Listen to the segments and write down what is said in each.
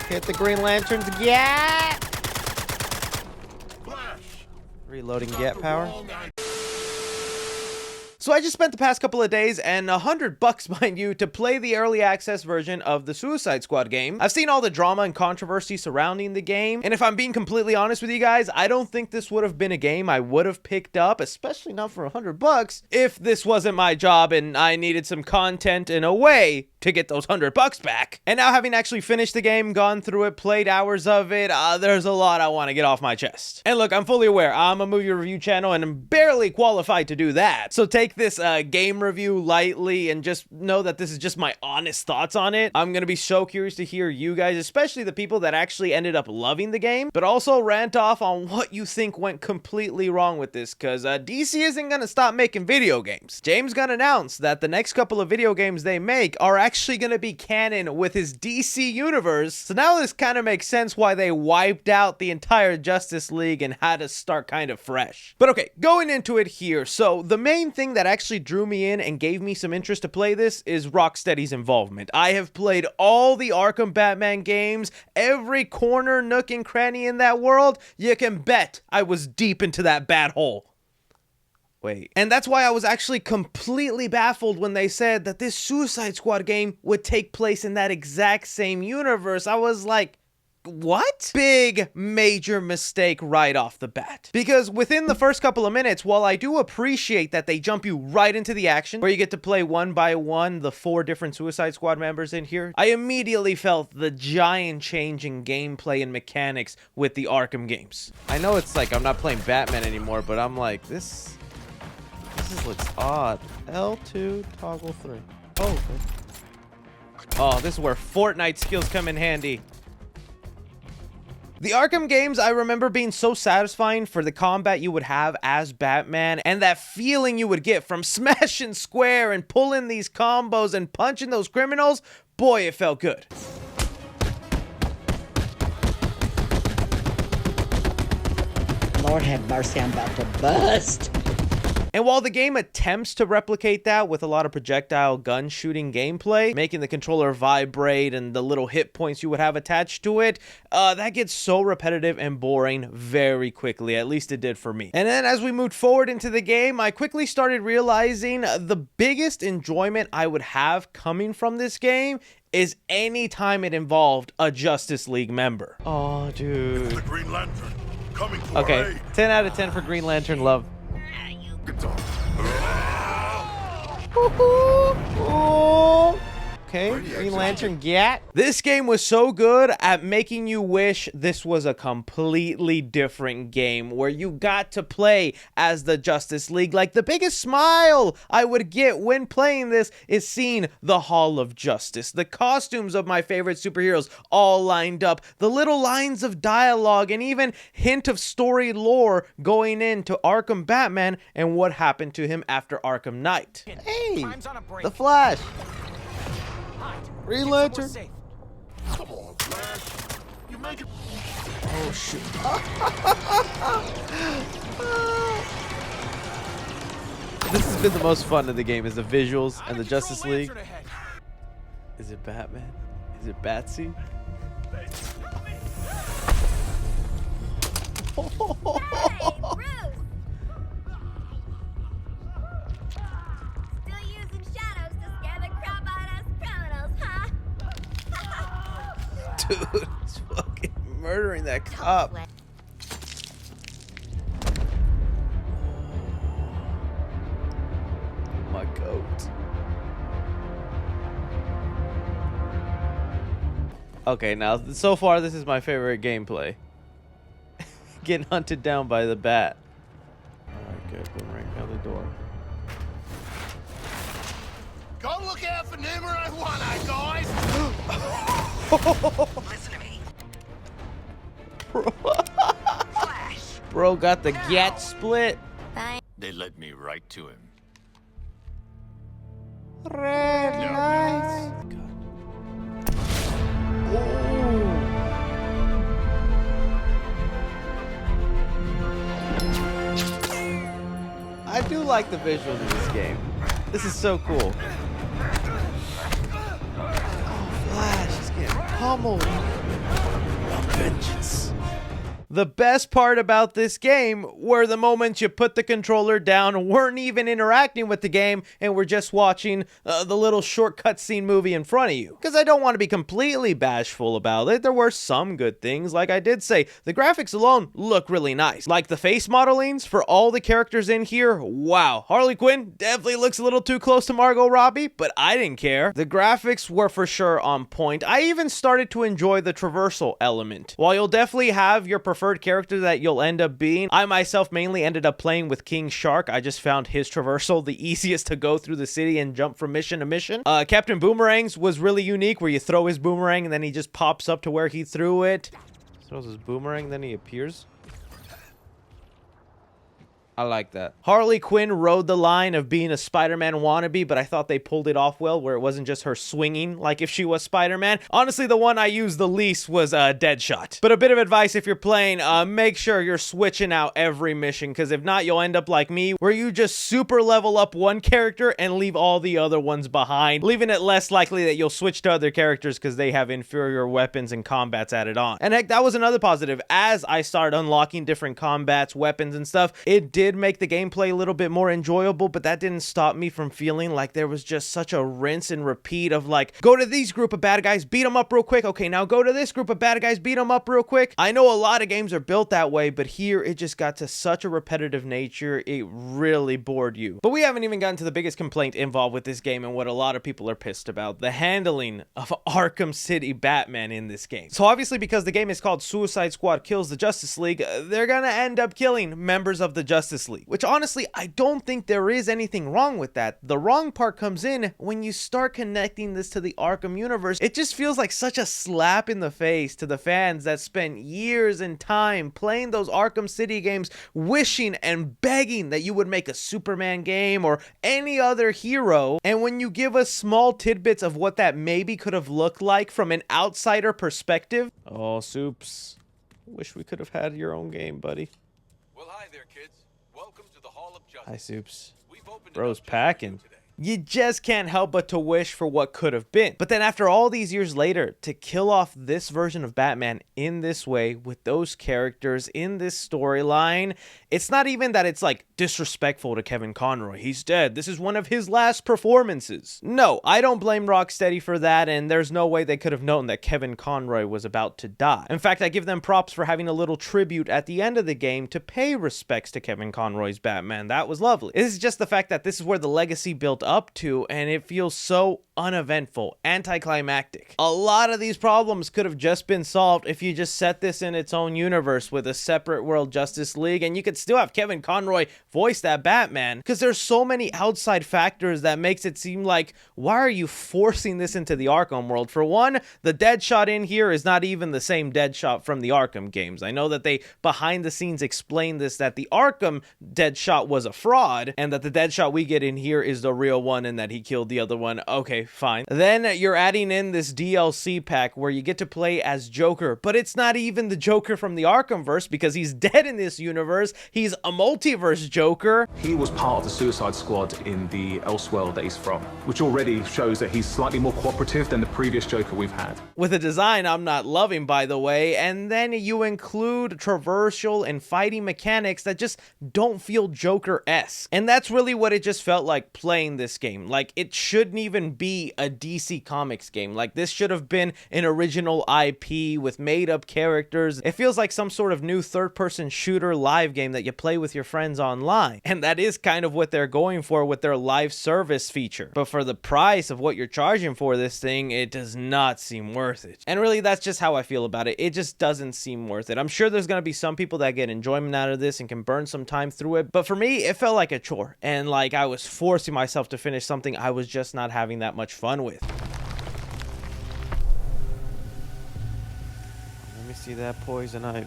Hit the Green Lanterns. Yeah! Reloading get power. So I just spent the past couple of days and $100, mind you, to play the early access version of the Suicide Squad game. I've seen all the drama and controversy surrounding the game, and if I'm being completely honest with you guys, I don't think this would have been a game I would have picked up, especially not for $100, if this wasn't my job and I needed some content in a way to get those $100 back. And now, having actually finished the game, gone through it, played hours of it, there's a lot I want to get off my chest. And look, I'm fully aware I'm a movie review channel and I'm barely qualified to do that, so take this game review lightly and just know that this is just my honest thoughts on it. I'm gonna be so curious to hear you guys, especially the people that actually ended up loving the game, but also rant off on what you think went completely wrong with this, because DC isn't gonna stop making video games. James Gunn announced that the next couple of video games they make are actually gonna be canon with his DC universe, so now this kind of makes sense why they wiped out the entire Justice League and had to start kind of fresh. But okay, going into it here, so the main thing that actually drew me in and gave me some interest to play this is Rocksteady's involvement. I have played all the Arkham Batman games, every corner, nook, and cranny in that world. You can bet I was deep into that bat hole. Wait. And that's why I was actually completely baffled when they said that this Suicide Squad game would take place in that exact same universe. I was like, what? Big major mistake right off the bat. Because within the first couple of minutes, while I do appreciate that they jump you right into the action, where you get to play one by one the 4 different Suicide Squad members in here, I immediately felt the giant change in gameplay and mechanics with the Arkham games. I know it's like I'm not playing Batman anymore, but I'm like, this looks odd. L2, toggle 3. Oh, okay. Oh, this is where Fortnite skills come in handy. The Arkham games, I remember being so satisfying for the combat you would have as Batman, and that feeling you would get from smashing square and pulling these combos and punching those criminals. Boy, it felt good. Lord have mercy, I'm about to bust. And while the game attempts to replicate that with a lot of projectile gun shooting gameplay, making the controller vibrate and the little hit points you would have attached to it, that gets so repetitive and boring very quickly. At least it did for me. And then as we moved forward into the game, I quickly started realizing the biggest enjoyment I would have coming from this game is any time it involved a Justice League member. Oh, dude. The Green Lantern coming for okay, 10 out of 10 for Green Lantern love. Okay, Green Lantern get. This game was so good at making you wish this was a completely different game where you got to play as the Justice League. Like, the biggest smile I would get when playing this is seeing the Hall of Justice, the costumes of my favorite superheroes all lined up, the little lines of dialogue, and even hint of story lore going into Arkham Batman and what happened to him after Arkham Knight. Hey, the Flash. Green Lantern. Come on, Flash. You make it. Oh, shoot. This has been the most fun of the game, is the visuals and the Justice League. Is it Batman? Is it Batsy? Dude, he's fucking murdering that cop. My goat. Okay, now, so far, this is my favorite gameplay. Getting hunted down by the bat. Alright, good. Boomerang out the door. Go look out for Numerate 1, guys! Listen to me. Bro got the get split. They led me right to him. Red lights. I do like the visuals of this game. This is so cool. Oh, Flash is getting pummeled. vengeance. The best part about this game were the moments you put the controller down, weren't even interacting with the game, and were just watching the little short cutscene movie in front of you. Because I don't want to be completely bashful about it, there were some good things. Like I did say, the graphics alone look really nice. Like the face modelings for all the characters in here, wow. Harley Quinn definitely looks a little too close to Margot Robbie, but I didn't care. The graphics were for sure on point. I even started to enjoy the traversal element. While you'll definitely have your preferred character that you'll end up being, I myself mainly ended up playing with King Shark. I just found his traversal the easiest to go through the city and jump from mission to mission. Captain Boomerang's was really unique, where you throw his boomerang and then he just pops up to where he threw it. Throws his boomerang, then he appears. I like that. Harley Quinn rode the line of being a Spider-Man wannabe, but I thought they pulled it off well, where it wasn't just her swinging like if she was Spider-Man. Honestly, the one I used the least was Deadshot. But a bit of advice if you're playing, make sure you're switching out every mission, because if not, you'll end up like me, where you just super level up one character and leave all the other ones behind, leaving it less likely that you'll switch to other characters because they have inferior weapons and combats added on. And heck, that was another positive. As I started unlocking different combats, weapons, and stuff, it did make the gameplay a little bit more enjoyable, but that didn't stop me from feeling like there was just such a rinse and repeat of like, go to these group of bad guys, beat them up real quick. Okay, now go to this group of bad guys, beat them up real quick. I know a lot of games are built that way, but here it just got to such a repetitive nature, it really bored you. But we haven't even gotten to the biggest complaint involved with this game and what a lot of people are pissed about: the handling of Arkham City Batman in this game. So obviously, because the game is called Suicide Squad Kills the Justice League, they're gonna end up killing members of the Justice League, which honestly, I don't think there is anything wrong with that. The wrong part comes in when you start connecting this to the Arkham universe. It just feels like such a slap in the face to the fans that spent years and time playing those Arkham City games, wishing and begging that you would make a Superman game or any other hero. And when you give us small tidbits of what that maybe could have looked like from an outsider perspective, oh, Soups, wish we could have had your own game, buddy. Well, hi there, kids. Welcome to the Hall of Justice. Hi, Soups. We've opened Bro's it up packing. today. You just can't help but to wish for what could have been. But then after all these years later, to kill off this version of Batman in this way, with those characters in this storyline, it's not even that it's like disrespectful to Kevin Conroy. He's dead. This is one of his last performances. No, I don't blame Rocksteady for that, and there's no way they could have known that Kevin Conroy was about to die. In fact, I give them props for having a little tribute at the end of the game to pay respects to Kevin Conroy's Batman. That was lovely. This is just the fact that this is where the legacy built up to, and it feels so uneventful, anticlimactic. A lot of these problems could have just been solved if you just set this in its own universe with a separate world Justice League, and you could still have Kevin Conroy voice that Batman, because there's so many outside factors that makes it seem like, why are you forcing this into the Arkham world? For one, the Deadshot in here is not even the same Deadshot from the Arkham games. I know that they behind the scenes explained this, that the Arkham Deadshot was a fraud, and that the Deadshot we get in here is the real one, and that he killed the other one. Okay, fine. Then you're adding in this DLC pack where you get to play as Joker, but it's not even the Joker from the Arkhamverse, because he's dead in this universe. He's a multiverse Joker. He was part of the Suicide Squad in the Elseworld that he's from, which already shows that he's slightly more cooperative than the previous Joker we've had. With a design I'm not loving, by the way, and then you include traversal and fighting mechanics that just don't feel Joker-esque. And that's really what it just felt like playing this game. Like, it shouldn't even be a DC Comics game. Like, this should have been an original IP with made-up characters. It feels like some sort of new third-person shooter live game that you play with your friends online. And that is kind of what they're going for with their live service feature. But for the price of what you're charging for this thing, it does not seem worth it. And really, that's just how I feel about it. It just doesn't seem worth it. I'm sure there's going to be some people that get enjoyment out of this and can burn some time through it. But for me, it felt like a chore. And like I was forcing myself to finish something I was just not having that much fun with. Let me see that poison ivy.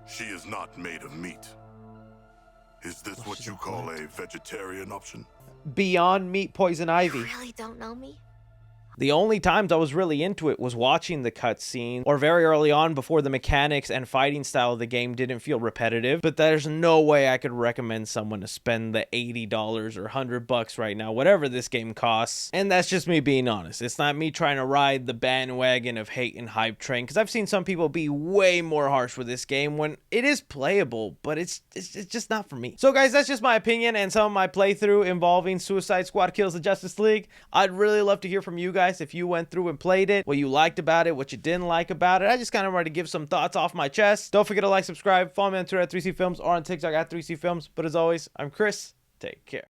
She is not made of meat. Is this what you call a vegetarian option? Beyond Meat poison ivy. You really don't know me? The only times I was really into it was watching the cutscene or very early on before the mechanics and fighting style of the game didn't feel repetitive, but there's no way I could recommend someone to spend the $80 or $100 right now, whatever this game costs. And that's just me being honest. It's not me trying to ride the bandwagon of hate and hype train, because I've seen some people be way more harsh with this game when it is playable, but it's just not for me. So guys, that's just my opinion and some of my playthrough involving Suicide Squad Kills the Justice League. I'd really love to hear from you guys if you went through and played it, what you liked about it, what you didn't like about it. I just kind of wanted to give some thoughts off my chest. Don't forget to like, subscribe, follow me on Twitter at 3C Films or on TikTok at 3C Films. But as always, I'm Chris. Take care.